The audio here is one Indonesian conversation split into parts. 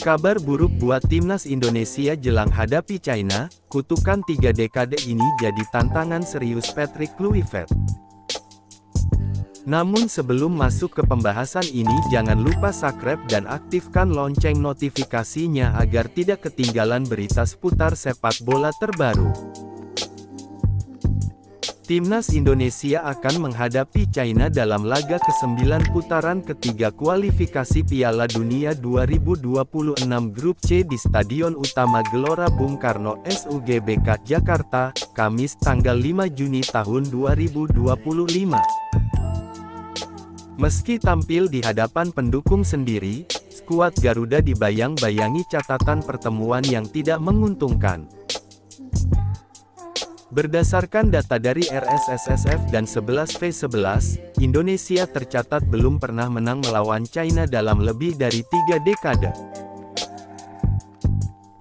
Kabar buruk buat timnas Indonesia jelang hadapi China, kutukan 3 dekade ini jadi tantangan serius Patrick Kluivert. Namun sebelum masuk ke pembahasan ini jangan lupa subscribe dan aktifkan lonceng notifikasinya agar tidak ketinggalan berita seputar sepak bola terbaru. Timnas Indonesia akan menghadapi China dalam laga ke-9 putaran ketiga kualifikasi Piala Dunia 2026 Grup C di Stadion Utama Gelora Bung Karno SUGBK Jakarta, Kamis tanggal 5 Juni tahun 2025. Meski tampil di hadapan pendukung sendiri, skuad Garuda dibayang-bayangi catatan pertemuan yang tidak menguntungkan. Berdasarkan data dari RSSSF dan 11v11, Indonesia tercatat belum pernah menang melawan China dalam lebih dari 3 dekade.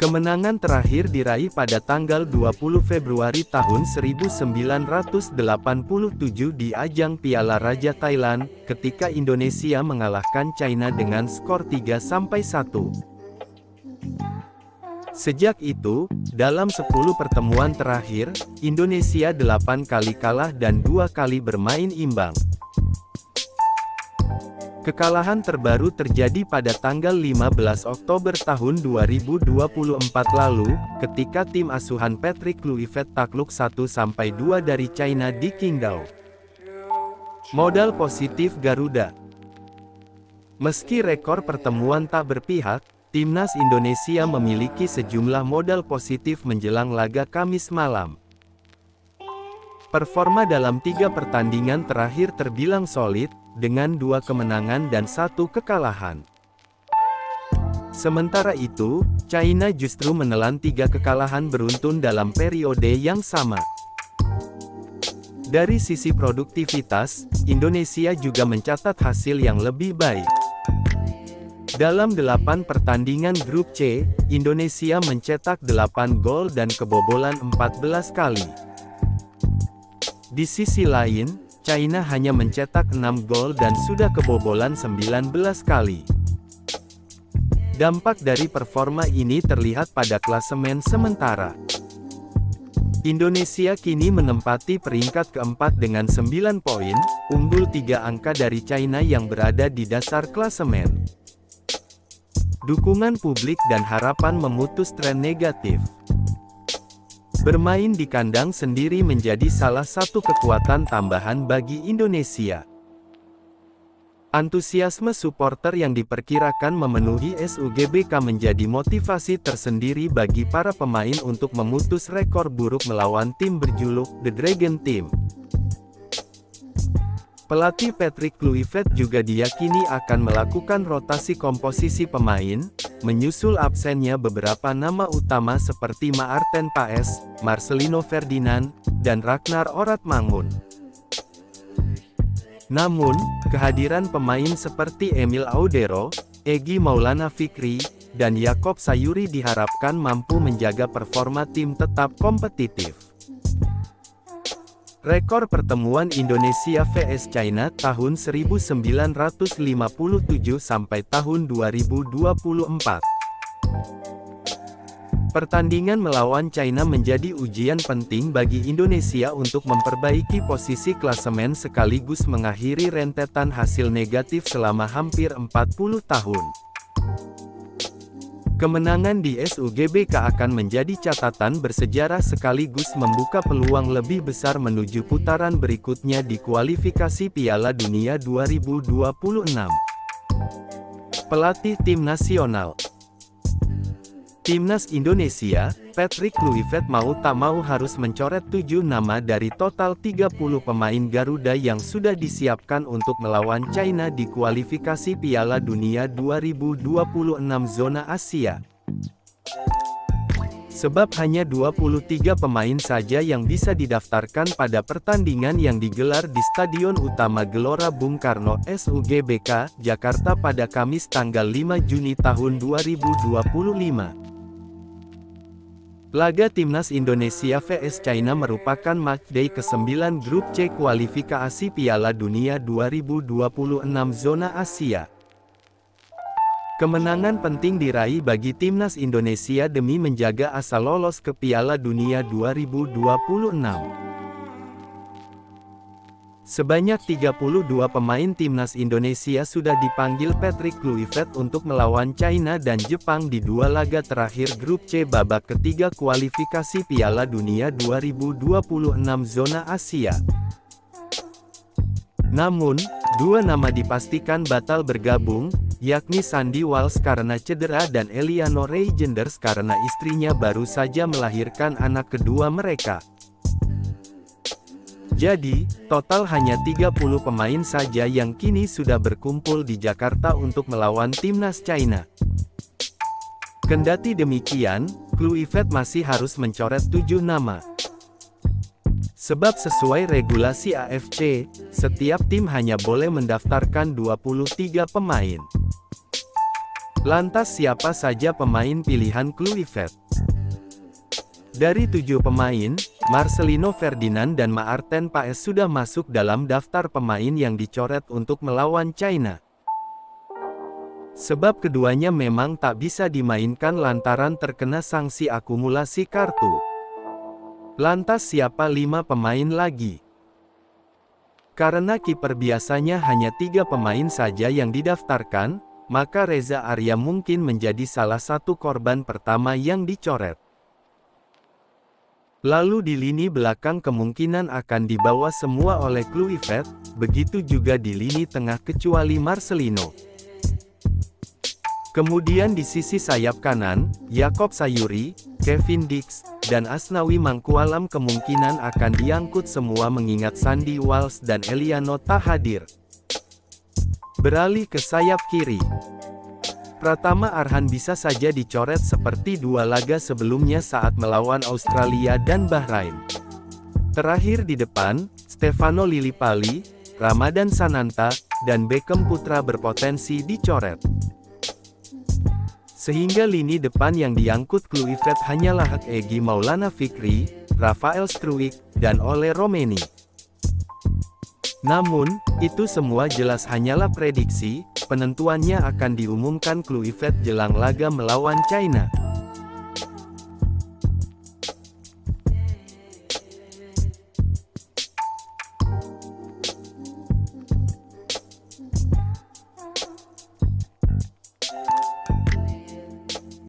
Kemenangan terakhir diraih pada tanggal 20 Februari tahun 1987 di ajang Piala Raja Thailand, ketika Indonesia mengalahkan China dengan skor 3-1. Sejak itu, dalam 10 pertemuan terakhir, Indonesia 8 kali kalah dan 2 kali bermain imbang. Kekalahan terbaru terjadi pada tanggal 15 Oktober tahun 2024 lalu, ketika tim asuhan Patrick Kluivert takluk 1-2 dari China di Qingdao. Modal positif Garuda. Meski rekor pertemuan tak berpihak, Timnas Indonesia memiliki sejumlah modal positif menjelang laga Kamis malam. Performa dalam 3 pertandingan terakhir terbilang solid, dengan 2 kemenangan dan 1 kekalahan. Sementara itu, China justru menelan 3 kekalahan beruntun dalam periode yang sama. Dari sisi produktivitas, Indonesia juga mencatat hasil yang lebih baik. Dalam 8 pertandingan Grup C, Indonesia mencetak 8 gol dan kebobolan 14 kali. Di sisi lain, China hanya mencetak 6 gol dan sudah kebobolan 19 kali. Dampak dari performa ini terlihat pada klasemen sementara. Indonesia kini menempati peringkat keempat dengan 9 poin, unggul 3 angka dari China yang berada di dasar klasemen. Dukungan publik dan harapan memutus tren negatif. Bermain di kandang sendiri menjadi salah satu kekuatan tambahan bagi Indonesia. Antusiasme supporter yang diperkirakan memenuhi SUGBK menjadi motivasi tersendiri bagi para pemain untuk memutus rekor buruk melawan tim berjuluk The Dragon Team. Pelatih Patrick Kluivert juga diyakini akan melakukan rotasi komposisi pemain, menyusul absennya beberapa nama utama seperti Maarten Paes, Marcelino Ferdinand, dan Ragnar Oratmangun. Namun, kehadiran pemain seperti Emil Audero, Egy Maulana Fikri, dan Yakob Sayuri diharapkan mampu menjaga performa tim tetap kompetitif. Rekor pertemuan Indonesia vs China tahun 1957 sampai tahun 2024. Pertandingan melawan China menjadi ujian penting bagi Indonesia untuk memperbaiki posisi klasemen sekaligus mengakhiri rentetan hasil negatif selama hampir 40 tahun. Kemenangan di SUGBK akan menjadi catatan bersejarah sekaligus membuka peluang lebih besar menuju putaran berikutnya di kualifikasi Piala Dunia 2026. Pelatih Tim Nasional Timnas Indonesia, Patrick Kluivert mau tak mau harus mencoret 7 nama dari total 30 pemain Garuda yang sudah disiapkan untuk melawan China di kualifikasi Piala Dunia 2026 zona Asia. Sebab hanya 23 pemain saja yang bisa didaftarkan pada pertandingan yang digelar di Stadion Utama Gelora Bung Karno SUGBK, Jakarta pada Kamis tanggal 5 Juni tahun 2025. Laga Timnas Indonesia vs China merupakan matchday ke-9 Grup C kualifikasi Piala Dunia 2026 zona Asia. Kemenangan penting diraih bagi timnas Indonesia demi menjaga asa lolos ke Piala Dunia 2026. Sebanyak 32 pemain timnas Indonesia sudah dipanggil Patrick Kluivert untuk melawan China dan Jepang di dua laga terakhir grup C babak ketiga kualifikasi Piala Dunia 2026 zona Asia. Namun, dua nama dipastikan batal bergabung, yakni Sandy Walsh karena cedera dan Eliano Reijenders karena istrinya baru saja melahirkan anak kedua mereka. Jadi, total hanya 30 pemain saja yang kini sudah berkumpul di Jakarta untuk melawan timnas China. Kendati demikian, Kluivert masih harus mencoret 7 nama. Sebab sesuai regulasi AFC, setiap tim hanya boleh mendaftarkan 23 pemain. Lantas siapa saja pemain pilihan Kluivert? Dari 7 pemain, Marcelino Ferdinand dan Maarten Paes sudah masuk dalam daftar pemain yang dicoret untuk melawan China. Sebab keduanya memang tak bisa dimainkan lantaran terkena sanksi akumulasi kartu. Lantas siapa 5 pemain lagi? Karena kiper biasanya hanya 3 pemain saja yang didaftarkan, maka Reza Arya mungkin menjadi salah satu korban pertama yang dicoret. Lalu di lini belakang kemungkinan akan dibawa semua oleh Kluivert, begitu juga di lini tengah kecuali Marcelino. Kemudian di sisi sayap kanan, Yakob Sayuri, Kevin Dix, dan Asnawi Mangkualam kemungkinan akan diangkut semua mengingat Sandy Walsh dan Eliano tak hadir. Beralih ke sayap kiri. Pratama Arhan bisa saja dicoret seperti dua laga sebelumnya saat melawan Australia dan Bahrain. Terakhir di depan, Stefano Lillipali, Ramadan Sananta, dan Beckham Putra berpotensi dicoret. Sehingga lini depan yang diangkut Kluivert hanyalah Egy Maulana Fikri, Rafael Struijk, dan Ole Romeni. Namun, itu semua jelas hanyalah prediksi, penentuannya akan diumumkan Kluivert jelang laga melawan China.